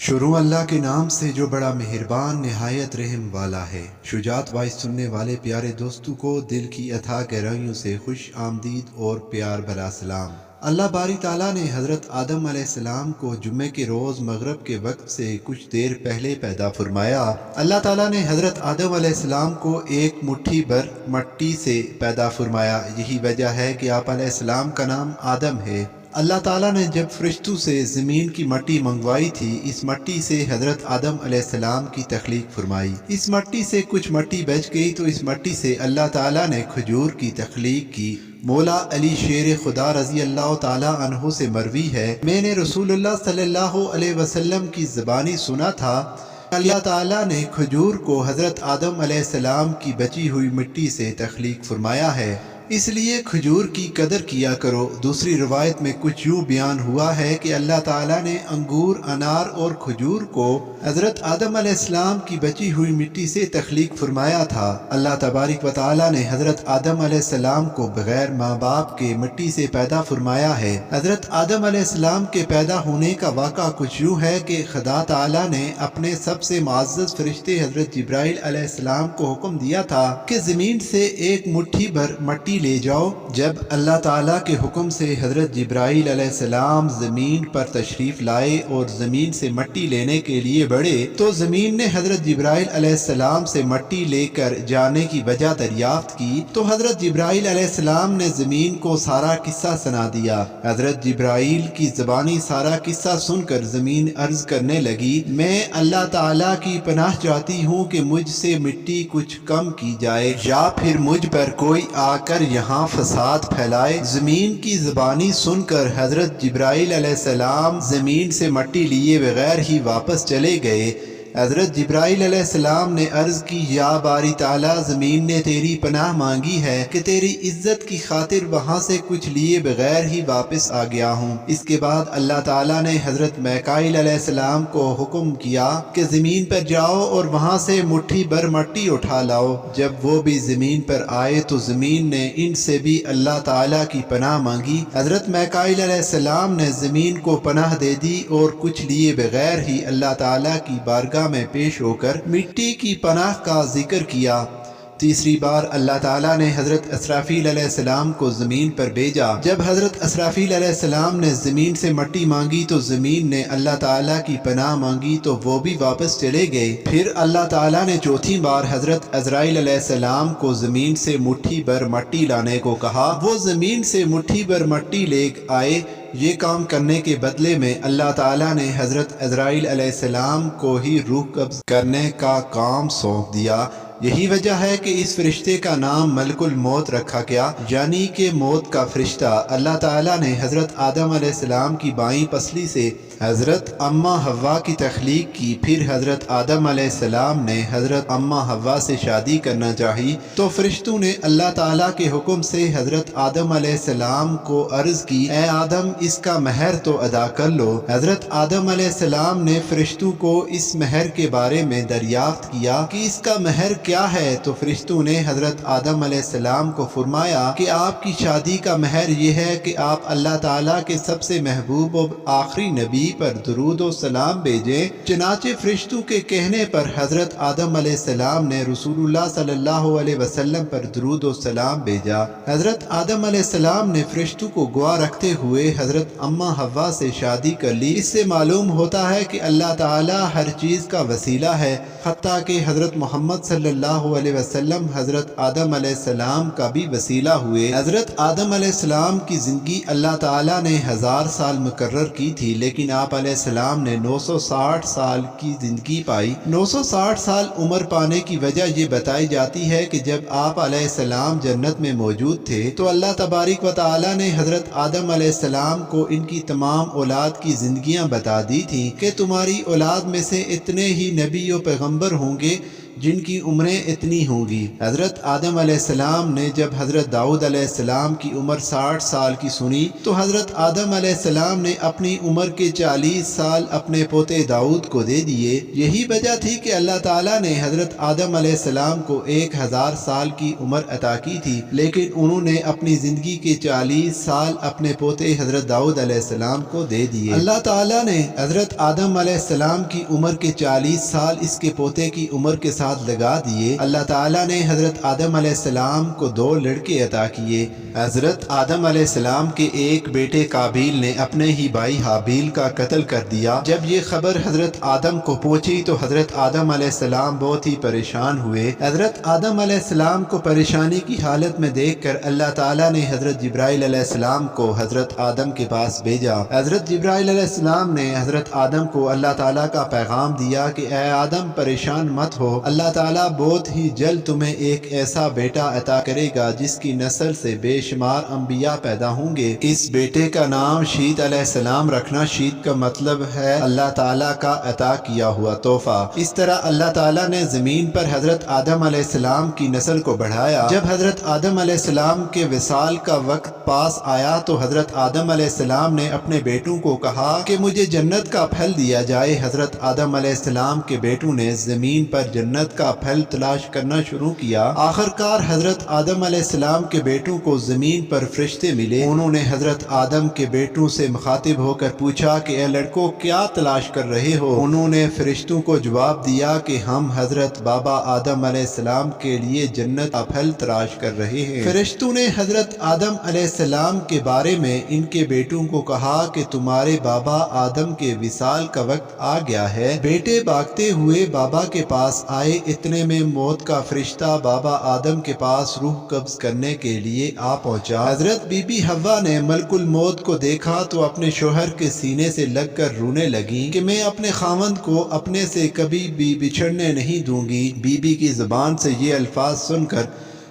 शुरू अल्लाह के नाम से जो बड़ा मेहरबान नहायत रहम वाला है। शुजात वाइज सुनने वाले प्यारे दोस्तों को दिल की अथाह गहराइयों से खुश आमदीद और प्यार भरा सलाम। अल्लाह बारी ताला ने हज़रत आदम अलैहिस्सलाम को जुम्मे के रोज़ मगरिब के वक्त से कुछ देर पहले पैदा फरमाया। अल्लाह ताला ने हज़रत आदम अलैहिस्सलाम को एक मुट्ठी भर मट्टी से पैदा फरमाया। यही वजह है कि आप अलैहिस्सलाम का नाम आदम है। अल्लाह ताला ने जब फरिश्तों से ज़मीन की मट्टी मंगवाई थी, इस मट्टी से हज़रत आदम अलैहिस्सलाम की तख्लीक फरमाई। इस मट्टी से कुछ मट्टी बच गई तो इस मट्टी से अल्लाह ताला ने खजूर की तख्लीक की। मौला अली शेर खुदा रज़ी अल्लाह ताला अन्हु से मरवी है, मैंने रसूलुल्लाह सल्लल्लाहु अलैहि वसल्लम की ज़बानी सुना था, अल्लाह ताला ने खजूर को हज़रत आदम अलैहिस्सलाम की बची हुई मिट्टी से तख्लीक फरमाया है, इसलिए खजूर की कदर किया करो। दूसरी रवायत में कुछ यूँ बयान हुआ है कि अल्लाह ताला ने अंगूर, अनार और खजूर को हज़रत आदम अलैहिस्सलाम की बची हुई मिट्टी से तख्लीक फरमाया था। अल्लाह तबारिक व तआला ने हज़रत आदम अलैहिस्सलाम को बग़ैर माँ बाप के मिट्टी से पैदा फरमाया है। हज़रत आदम अलैहिस्सलाम के पैदा होने का वाक़ा कुछ यूँ है कि खुदा ताला ने अपने सबसे मुअज़्ज़ज़ फरिश्ते हज़रत जिब्राइल अलैहिस्सलाम को हुक्म दिया था कि ज़मीन से एक मुट्ठी भर मट्टी ले जाओ। जब अल्लाह ताला के हुक्म से हज़रत जिब्राइल अलैहिस्सलाम ज़मीन पर तशरीफ़ लाए और ज़मीन से मट्टी लेने के लिए बढ़े तो ज़मीन ने हज़रत जिब्राइल अलैहिस्सलाम से मट्टी लेकर जाने की वजह दरियाफ्त की तो हज़रत जिब्राइल अलैहिस्सलाम ने ज़मीन को सारा किस्सा सुना दिया। हज़रत जिब्राइल की ज़बानी सारा किस्सा सुनकर ज़मीन अर्ज़ करने लगी, मैं अल्लाह ताला की पनाह चाहती हूँ कि मुझसे मिट्टी कुछ कम की जाए या फिर मुझ पर कोई आकर यहाँ फसाद फैलाए। ज़मीन की ज़बानी सुनकर हज़रत जिब्राइल अलैहिस्सलाम ज़मीन से मट्टी लिए बगैर ही वापस चले गए। हज़रत जिब्राइल अलैहिस्सलाम ने अर्ज़ की, या बारी ताला, ज़मीन ने तेरी पनाह मांगी है कि तेरी इज़्ज़त की खातिर वहाँ से कुछ लिए बगैर ही वापस आ गया हूँ। इसके बाद अल्लाह ताला ने हज़रत मीकाईल अलैहिस्सलाम को हुक्म किया कि ज़मीन पर जाओ और वहाँ से मुट्ठी भर मट्टी उठा लाओ। जब वो भी ज़मीन पर आए तो ज़मीन ने इनसे भी अल्लाह ताला की पनाह मांगी। हज़रत मीकाईल अलैहिस्सलाम ने ज़मीन को पनाह दे दी और कुछ लिए बगैर ही अल्लाह ताला की बारगाह में पेश होकर मिट्टी की पनाह का जिक्र किया। तीसरी बार अल्लाह ताला ने हज़रत इसराफील अलैहिस्सलाम को ज़मीन पर भेजा। जब हज़रत इसराफील अलैहिस्सलाम ने ज़मीन से मट्टी मांगी तो ज़मीन ने अल्लाह ताला की पनाह मांगी तो वो भी वापस चले गए। फिर अल्लाह ताला ने चौथी बार हज़रत अज़राइल अलैहिस्सलाम को ज़मीन से मुट्ठी भर मट्टी लाने को कहा। वो ज़मीन से मुट्ठी भर मट्टी ले आए। ये काम करने के बदले में अल्लाह ताला ने हज़रत अज़राइल अलैहिस्सलाम को ही रूह कब्ज़ करने का काम सौंप दिया। यही वजह है कि इस फरिश्ते का नाम मलकुल मौत रखा गया, यानी कि मौत का फरिश्ता। अल्लाह ताला ने हज़रत आदम अलैहिस्सलाम की बाईं पसली से हज़रत अम्मा हव्वा की तख्लीक की। फिर हज़रत आदम अलैहिस्सलाम ने हज़रत अम्मा हव्वा से शादी करना चाही तो फरिश्तों ने अल्लाह ताला के हुक्म से हज़रत आदम अलैहिस्सलाम को अर्ज़ की, ए आदम, इसका महर तो अदा कर लो। हज़रत आदम अलैहिस्सलाम ने फरिश्तों को इस महर के बारे में दरियाफ्त किया कि इसका महर क्या है तो फरिश्तों ने हज़रत आदम अलैहिस्सलाम को फरमाया कि आपकी शादी का महर ये है कि आप अल्लाह ताला के सबसे महबूब और आखिरी नबी पर दुरूद और सलाम भेजें। चनाचे फरिश्तों के कहने पर हज़रत आदम अलैहिस्सलाम ने रसूलुल्लाह सल्लल्लाहु अलैहि वसल्लम पर दुरूद और सलाम भेजा। हज़रत आदम अलैहिस्सलाम ने फरिश्तों को गवाह रखते हुए हज़रत अम्मा हव्वा से शादी कर ली। इससे मालूम होता है कि अल्लाह ताला हर चीज़ का वसीला है, हत्ता कि हज़रत मोहम्मद सल्लल्लाहु अलैहि वसल्लम हज़रत आदम अलैहिस्सलाम का भी वसीला हुए। हज़रत आदम अलैहिस्सलाम की ज़िंदगी अल्लाह ताला ने 1000 साल मुकर्रर की थी, लेकिन आप अलैहिस्सलाम ने 960 साल की ज़िंदगी पाई। 960 साल उम्र पाने की वजह ये बताई जाती है कि जब आप अलैहिस्सलाम जन्नत में मौजूद थे तो अल्लाह तबारिक व तआला ने हज़रत आदम अलैहिस्सलाम को इनकी तमाम औलाद की ज़िंदगियाँ बता दी थी कि तुम्हारी औलाद में से इतने ही नबी और पैगम्बर होंगे جن کی عمریں اتنی ہوں گی۔ حضرت آدم علیہ السلام نے جب حضرت داؤد علیہ السلام کی عمر 60 سال کی سنی تو حضرت آدم علیہ السلام نے اپنی عمر کے 40 سال اپنے پوتے داؤد کو دے دیے۔ یہی وجہ تھی کہ اللہ تعالیٰ نے حضرت آدم علیہ السلام کو 1000 سال کی عمر عطا کی تھی، لیکن انہوں نے اپنی زندگی کے 40 سال اپنے پوتے حضرت داؤد علیہ السلام کو دے دیے۔ اللہ تعالیٰ نے حضرت آدم علیہ السلام کی عمر کے 40 سال اس کے پوتے کی عمر کے ساتھ لگا دیے۔ اللہ تعالیٰ نے حضرت آدم علیہ السلام کو 2 لڑکے عطا کیے۔ حضرت آدم علیہ السلام کے ایک بیٹے قابیل نے اپنے ہی بھائی حابیل کا قتل کر دیا۔ جب یہ خبر حضرت آدم کو پہنچی تو حضرت آدم علیہ السلام بہت ہی پریشان ہوئے۔ حضرت آدم علیہ السلام کو پریشانی کی حالت میں دیکھ کر اللہ تعالیٰ نے حضرت جبرائیل علیہ السلام کو حضرت آدم کے پاس بھیجا۔ حضرت جبرائیل علیہ السلام نے حضرت آدم کو اللہ تعالیٰ کا پیغام دیا کہ اے آدم پریشان مت ہو، اللہ تعالیٰ بہت ہی جلد تمہیں ایک ایسا بیٹا عطا کرے گا جس کی نسل سے بے شمار انبیاء پیدا ہوں گے۔ اس بیٹے کا نام شیت علیہ السلام رکھنا۔ شیت کا مطلب ہے اللہ تعالیٰ کا عطا کیا ہوا تحفہ۔ اس طرح اللہ تعالیٰ نے زمین پر حضرت آدم علیہ السلام کی نسل کو بڑھایا۔ جب حضرت آدم علیہ السلام کے وصال کا وقت پاس آیا تو حضرت آدم علیہ السلام نے اپنے بیٹوں کو کہا کہ مجھے جنت کا پھل دیا جائے۔ حضرت آدم علیہ السلام کے بیٹوں نے زمین پر جنت کا پھل تلاش کرنا شروع کیا۔ آخرکار حضرت آدم علیہ السلام کے بیٹوں کو زمین پر فرشتے ملے۔ انہوں نے حضرت آدم کے بیٹوں سے مخاطب ہو کر پوچھا کہ اے لڑکوں کیا تلاش کر رہے ہو؟ انہوں نے فرشتوں کو جواب دیا کہ ہم حضرت بابا آدم علیہ السلام کے لیے جنت کا پھل تلاش کر رہے ہیں۔ فرشتوں نے حضرت آدم علیہ السلام کے بارے میں ان کے بیٹوں کو کہا کہ تمہارے بابا آدم کے وصال کا وقت آ گیا ہے۔ بیٹے بھاگتے ہوئے بابا کے پاس آئے، اتنے میں موت کا فرشتہ بابا آدم کے پاس روح قبض کرنے کے لیے آ پہنچا۔ حضرت بی بی حوا نے ملک الموت کو دیکھا تو اپنے شوہر کے سینے سے لگ کر رونے لگی کہ میں اپنے خاوند کو اپنے سے کبھی بھی بچھڑنے نہیں دوں گی۔ بی بی کی زبان سے یہ الفاظ سن کر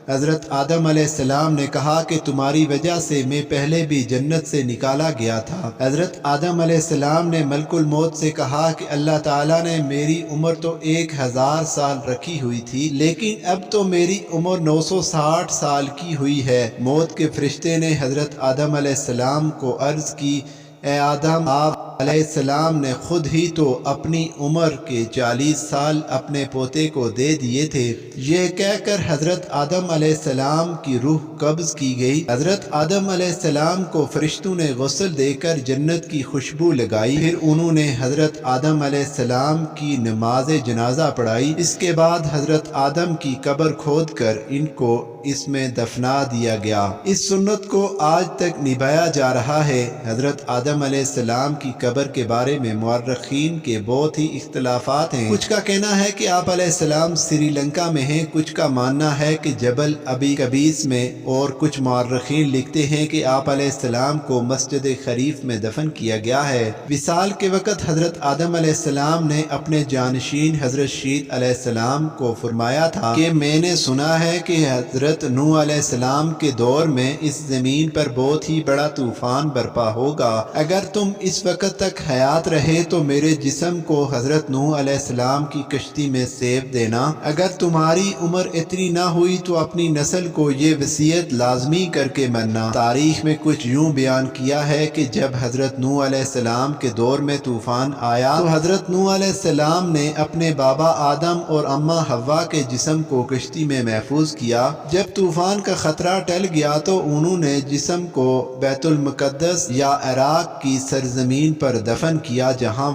حضرت آدم علیہ السلام نے کہا کہ تمہاری وجہ سے میں پہلے بھی جنت سے نکالا گیا تھا۔ حضرت آدم علیہ السلام نے ملک الموت سے کہا کہ اللہ تعالیٰ نے میری عمر تو 1000 سال رکھی ہوئی تھی، لیکن اب تو میری عمر 960 سال کی ہوئی ہے۔ موت کے فرشتے نے حضرت آدم علیہ السلام کو عرض کی اے آدم، آپ علیہ السلام نے خود ہی تو اپنی عمر کے 40 سال اپنے پوتے کو دے دیے تھے۔ یہ کہہ کر حضرت آدم علیہ السلام کی روح قبض کی گئی۔ حضرت آدم علیہ السلام کو فرشتوں نے غسل دے کر جنت کی خوشبو لگائی، پھر انہوں نے حضرت آدم علیہ السلام کی نماز جنازہ پڑھائی۔ اس کے بعد حضرت آدم کی قبر کھود کر ان کو اس میں دفنا دیا گیا۔ اس سنت کو آج تک نبھایا جا رہا ہے۔ حضرت آدم علیہ السلام کی قبر کے بارے میں مورخین کے بہت ہی اختلافات ہیں۔ کچھ کا کہنا ہے کہ آپ علیہ السلام سری لنکا میں ہیں، کچھ کا ماننا ہے کہ جبل ابی قبیس میں، اور کچھ مورخین لکھتے ہیں کہ آپ علیہ السلام کو مسجد خریف میں دفن کیا گیا ہے۔ وصال کے وقت حضرت آدم علیہ السلام نے اپنے جانشین حضرت شیت علیہ السلام کو فرمایا تھا کہ میں نے سنا ہے کہ حضرت نوح علیہ السلام کے دور میں اس زمین پر بہت ہی بڑا طوفان برپا ہوگا۔ اگر تم اس وقت تک حیات رہے تو میرے جسم کو حضرت نوح علیہ السلام کی کشتی میں سیب دینا۔ اگر تمہاری عمر اتنی نہ ہوئی تو اپنی نسل کو یہ وصیت لازمی کر کے مرنا۔ تاریخ میں کچھ یوں بیان کیا ہے کہ جب حضرت نوح علیہ السلام کے دور میں طوفان آیا تو حضرت نوح علیہ السلام نے اپنے بابا آدم اور اماں حوا کے جسم کو کشتی میں محفوظ کیا۔ جب طوفان کا خطرہ ٹل گیا تو انہوں نے جسم کو بیت المقدس یا عراق کی سرزمین پر دفن کیا، جہاں